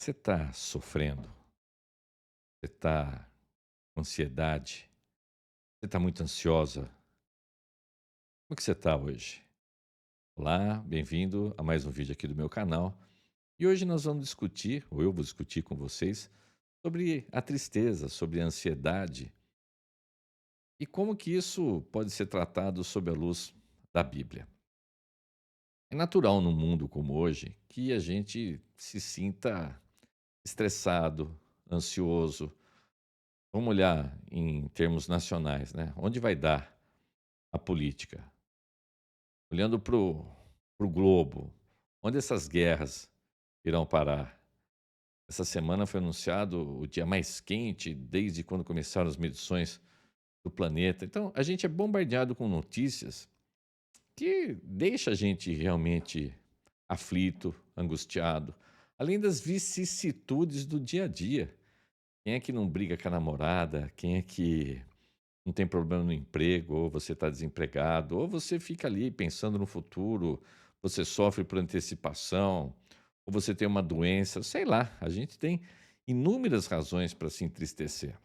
Você está sofrendo? Você está com ansiedade? Você está muito ansiosa? Como que você está hoje? Olá, bem-vindo a mais um vídeo aqui do meu canal. E hoje nós vamos discutir, ou eu vou discutir com vocês, sobre a tristeza, sobre a ansiedade e como que isso pode ser tratado sob a luz da Bíblia. É natural num mundo como hoje que a gente se sinta estressado, ansioso. Vamos olhar em termos nacionais, né? Onde vai dar a política? Olhando para o globo, onde essas guerras irão parar? Essa semana foi anunciado o dia mais quente desde quando começaram as medições do planeta. Então, a gente é bombardeado com notícias que deixa a gente realmente aflito, angustiado, além das vicissitudes do dia a dia. Quem é que não briga com a namorada? Quem é que não tem problema no emprego, ou você está desempregado, ou você fica ali pensando no futuro, você sofre por antecipação, ou você tem uma doença, sei lá, a gente tem inúmeras razões para se entristecer.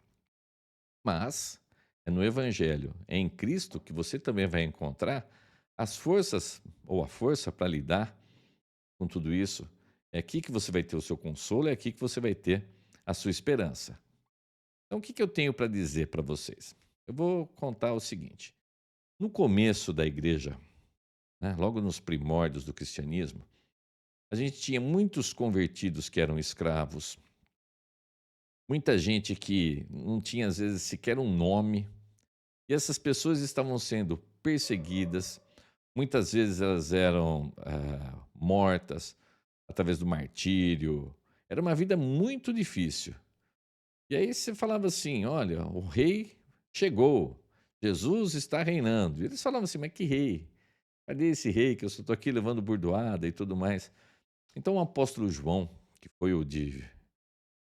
Mas é no Evangelho, é em Cristo que você também vai encontrar as forças, ou a força para lidar com tudo isso. É aqui que você vai ter o seu consolo, é aqui que você vai ter a sua esperança. Então, o que eu tenho para dizer para vocês? Eu vou contar o seguinte. No começo da igreja, né, logo nos primórdios do cristianismo, a gente tinha muitos convertidos que eram escravos, muita gente que não tinha, às vezes, sequer um nome, e essas pessoas estavam sendo perseguidas, muitas vezes elas eram mortas através do martírio, era uma vida muito difícil. E aí você falava assim: olha, o rei chegou, Jesus está reinando. E eles falavam assim: mas que rei? Cadê esse rei que eu só estou aqui levando burdoada e tudo mais? Então o apóstolo João, que foi o de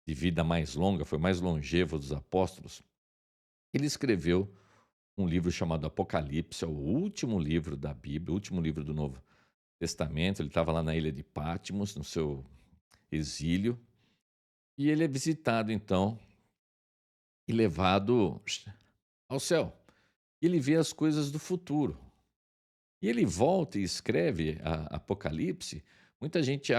vida mais longa, foi o mais longevo dos apóstolos, ele escreveu um livro chamado Apocalipse, é o último livro da Bíblia, o último livro do Novo Testamento. Ele estava lá na ilha de Patmos, no seu exílio, e ele é visitado então e levado ao céu. E ele vê as coisas do futuro. E ele volta e escreve Apocalipse. Muita gente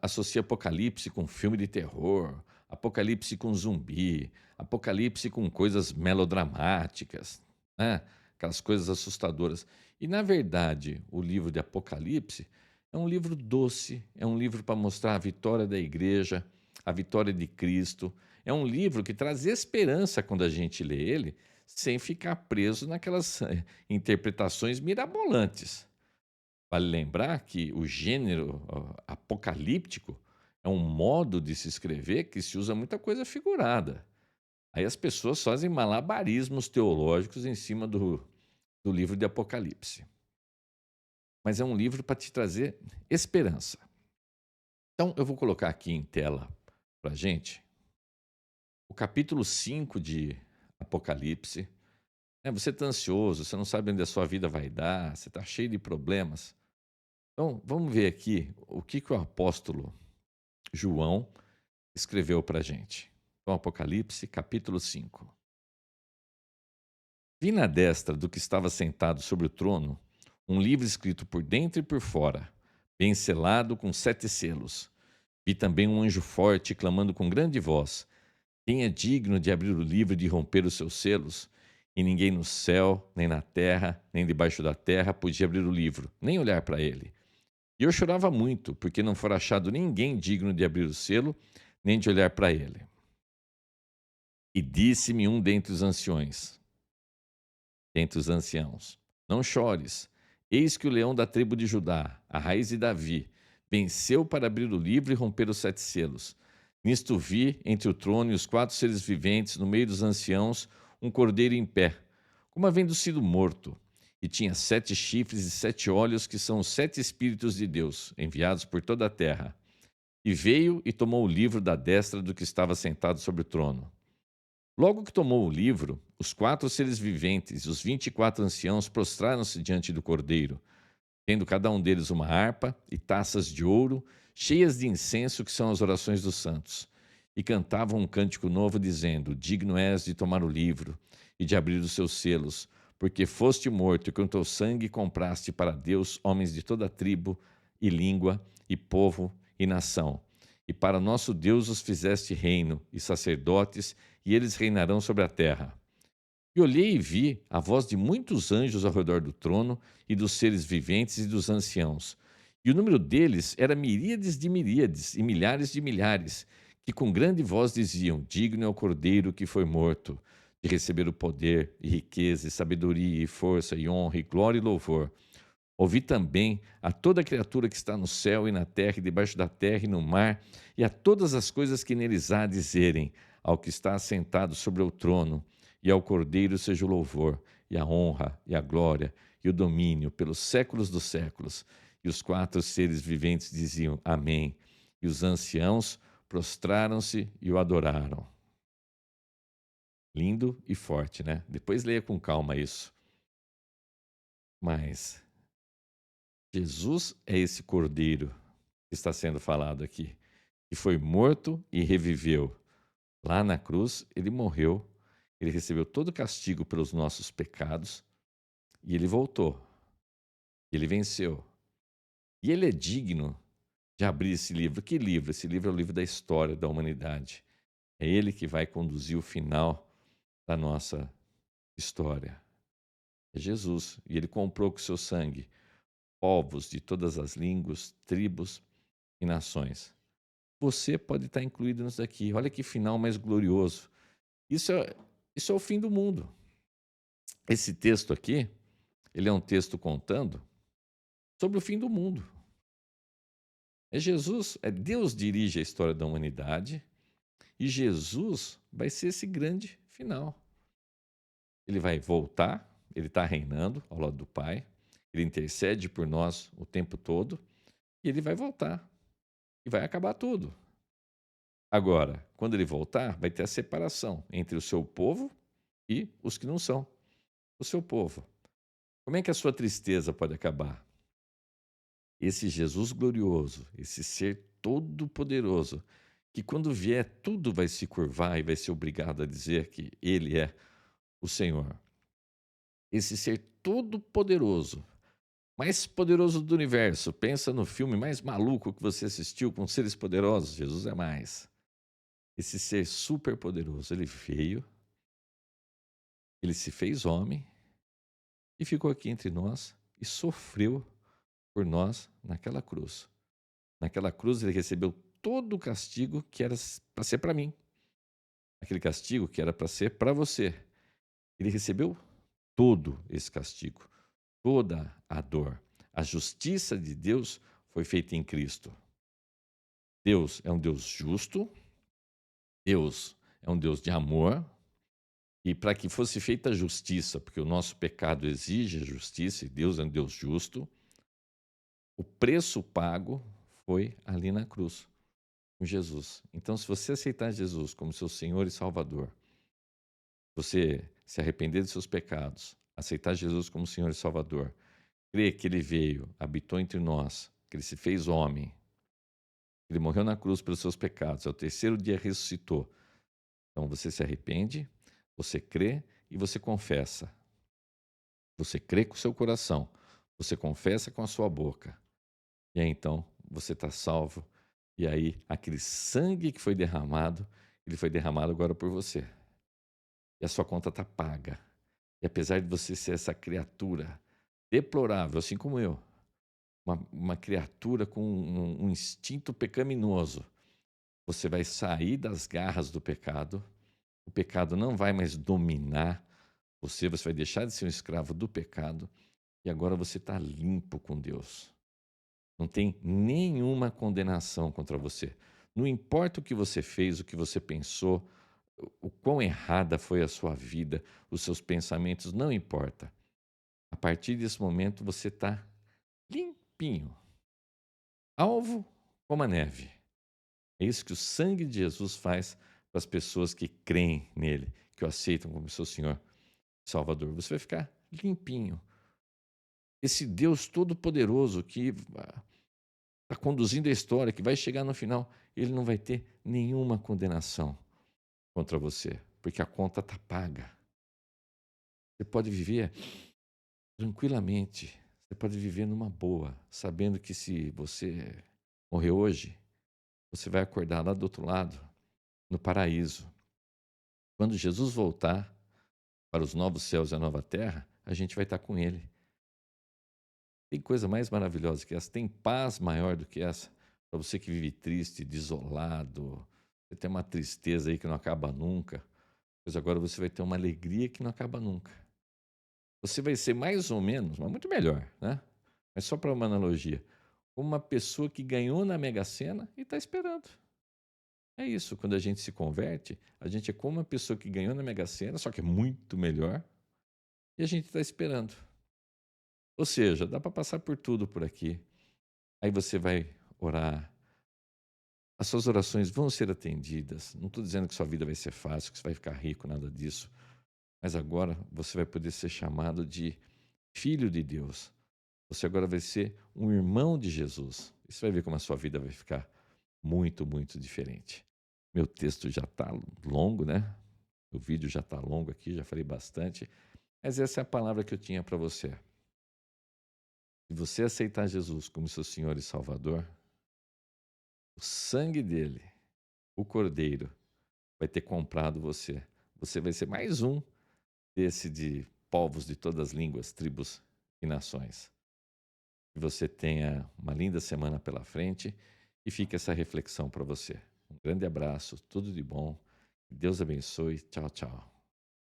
associa Apocalipse com filme de terror, Apocalipse com zumbi, Apocalipse com coisas melodramáticas, né? Aquelas coisas assustadoras. E, na verdade, o livro de Apocalipse é um livro doce, é um livro para mostrar a vitória da igreja, a vitória de Cristo. É um livro que traz esperança quando a gente lê ele, sem ficar preso naquelas interpretações mirabolantes. Vale lembrar que o gênero apocalíptico é um modo de se escrever que se usa muita coisa figurada. Aí as pessoas fazem malabarismos teológicos em cima do livro de Apocalipse. Mas é um livro para te trazer esperança. Então eu vou colocar aqui em tela para gente o capítulo 5 de Apocalipse. Você está ansioso, você não sabe onde a sua vida vai dar, você está cheio de problemas. Então, vamos ver aqui o que, que o apóstolo João escreveu para a gente. Então, Apocalipse, capítulo 5. Vi na destra do que estava sentado sobre o trono um livro escrito por dentro e por fora, bem selado com 7 selos. Vi também um anjo forte clamando com grande voz: quem é digno de abrir o livro e de romper os seus selos? E ninguém no céu, nem na terra, nem debaixo da terra podia abrir o livro, nem olhar para ele. E eu chorava muito, porque não fora achado ninguém digno de abrir o selo, nem de olhar para ele. E disse-me um dentre os anciões, dentre os anciãos: não chores, eis que o leão da tribo de Judá, a raiz de Davi, venceu para abrir o livro e romper os 7 selos. Nisto vi, entre o trono e os 4 seres viventes, no meio dos anciãos, um cordeiro em pé, como havendo sido morto, e tinha 7 chifres e 7 olhos, que são os 7 Espíritos de Deus, enviados por toda a terra. E veio e tomou o livro da destra do que estava sentado sobre o trono. Logo que tomou o livro, os 4 seres viventes e os 24 anciãos prostraram-se diante do cordeiro. tendo cada um deles uma harpa e taças de ouro, cheias de incenso, que são as orações dos santos. E cantavam um cântico novo, dizendo: Digno és de tomar o livro e de abrir os seus selos, porque foste morto e com teu sangue compraste para Deus homens de toda tribo e língua e povo e nação. E para nosso Deus os fizeste reino e sacerdotes, e eles reinarão sobre a terra. E olhei e vi a voz de muitos anjos ao redor do trono, e dos seres viventes e dos anciãos. E o número deles era miríades de miríades e milhares de milhares, que com grande voz diziam: Digno é o Cordeiro que foi morto, de receber o poder, e riqueza, e sabedoria, e força, e honra, e glória e louvor. Ouvi também a toda criatura que está no céu e na terra, e debaixo da terra e no mar, e a todas as coisas que neles há, dizerem ao que está assentado sobre o trono e ao Cordeiro seja o louvor, e a honra, e a glória, e o domínio pelos séculos dos séculos. E os quatro seres viventes diziam: Amém. E os anciãos prostraram-se e o adoraram. Lindo e forte, né? Depois leia com calma isso. Mas Jesus é esse Cordeiro que está sendo falado aqui, que foi morto e reviveu. Lá na cruz, ele morreu, ele recebeu todo o castigo pelos nossos pecados e ele voltou. Ele venceu. E ele é digno de abrir esse livro. Que livro? Esse livro é o livro da história da humanidade. É ele que vai conduzir o final da nossa história. É Jesus. E ele comprou com seu sangue povos de todas as línguas, tribos e nações. Você pode estar incluído nisso daqui. Olha que final mais glorioso. Isso é, isso é o fim do mundo. Esse texto aqui, ele é um texto contando sobre o fim do mundo. É Jesus, é Deus dirige a história da humanidade e Jesus vai ser esse grande final. Ele vai voltar, ele está reinando ao lado do Pai, ele intercede por nós o tempo todo e ele vai voltar e vai acabar tudo. Agora, quando ele voltar, vai ter a separação entre o seu povo e os que não são o seu povo. Como é que a sua tristeza pode acabar? Esse Jesus glorioso, esse ser todo-poderoso, que quando vier tudo vai se curvar e vai ser obrigado a dizer que ele é o Senhor. Esse ser todo-poderoso, mais poderoso do universo. Pensa no filme mais maluco que você assistiu com seres poderosos. Jesus é mais. Esse ser super poderoso, ele veio, ele se fez homem e ficou aqui entre nós e sofreu por nós naquela cruz. Naquela cruz ele recebeu todo o castigo que era para ser para mim. Aquele castigo que era para ser para você. Ele recebeu todo esse castigo, toda a dor. A justiça de Deus foi feita em Cristo. Deus é um Deus justo, Deus é um Deus de amor, e para que fosse feita a justiça, porque o nosso pecado exige a justiça, e Deus é um Deus justo, o preço pago foi ali na cruz, com Jesus. Então, se você aceitar Jesus como seu Senhor e Salvador, você se arrepender de seus pecados, aceitar Jesus como Senhor e Salvador, crer que Ele veio, habitou entre nós, que Ele se fez homem, Ele morreu na cruz pelos seus pecados, ao terceiro dia ressuscitou. Então você se arrepende, você crê e você confessa. Você crê com o seu coração, você confessa com a sua boca. E aí então você está salvo. E aí aquele sangue que foi derramado, ele foi derramado agora por você. E a sua conta está paga. E apesar de você ser essa criatura deplorável, assim como eu, uma criatura com um instinto pecaminoso, você vai sair das garras do pecado, o pecado não vai mais dominar você, você vai deixar de ser um escravo do pecado e agora você está limpo com Deus. Não tem nenhuma condenação contra você. Não importa o que você fez, o que você pensou, o quão errada foi a sua vida, os seus pensamentos, não importa. A partir desse momento você está limpinho, alvo como a neve. É isso que o sangue de Jesus faz para as pessoas que creem nele, que o aceitam como seu Senhor e Salvador. Você vai ficar limpinho. Esse Deus todo-poderoso que está conduzindo a história, que vai chegar no final, ele não vai ter nenhuma condenação contra você, porque a conta está paga. Você pode viver tranquilamente, você pode viver numa boa, sabendo que se você morrer hoje, você vai acordar lá do outro lado, no paraíso. Quando Jesus voltar para os novos céus e a nova terra, a gente vai estar com ele. Tem coisa mais maravilhosa que essa? Tem paz maior do que essa? Para você que vive triste, desolado, você tem uma tristeza aí que não acaba nunca, pois agora você vai ter uma alegria que não acaba nunca. Você vai ser mais ou menos, mas muito melhor, né? Mas só para uma analogia, como uma pessoa que ganhou na Mega Sena e está esperando. É isso, quando a gente se converte, a gente é como uma pessoa que ganhou na Mega Sena, só que é muito melhor, e a gente está esperando. Ou seja, dá para passar por tudo por aqui. Aí você vai orar, as suas orações vão ser atendidas. Não estou dizendo que sua vida vai ser fácil, que você vai ficar rico, nada disso. Mas agora você vai poder ser chamado de filho de Deus. Você agora vai ser um irmão de Jesus. E você vai ver como a sua vida vai ficar muito, muito diferente. Meu texto já está longo, né? O vídeo já está longo aqui, já falei bastante. Mas essa é a palavra que eu tinha para você. Se você aceitar Jesus como seu Senhor e Salvador, o sangue dele, o Cordeiro, vai ter comprado você. Você vai ser mais um desse de povos de todas as línguas, tribos e nações. Que você tenha uma linda semana pela frente e fique essa reflexão para você. Um grande abraço, tudo de bom. Deus abençoe. Tchau, tchau.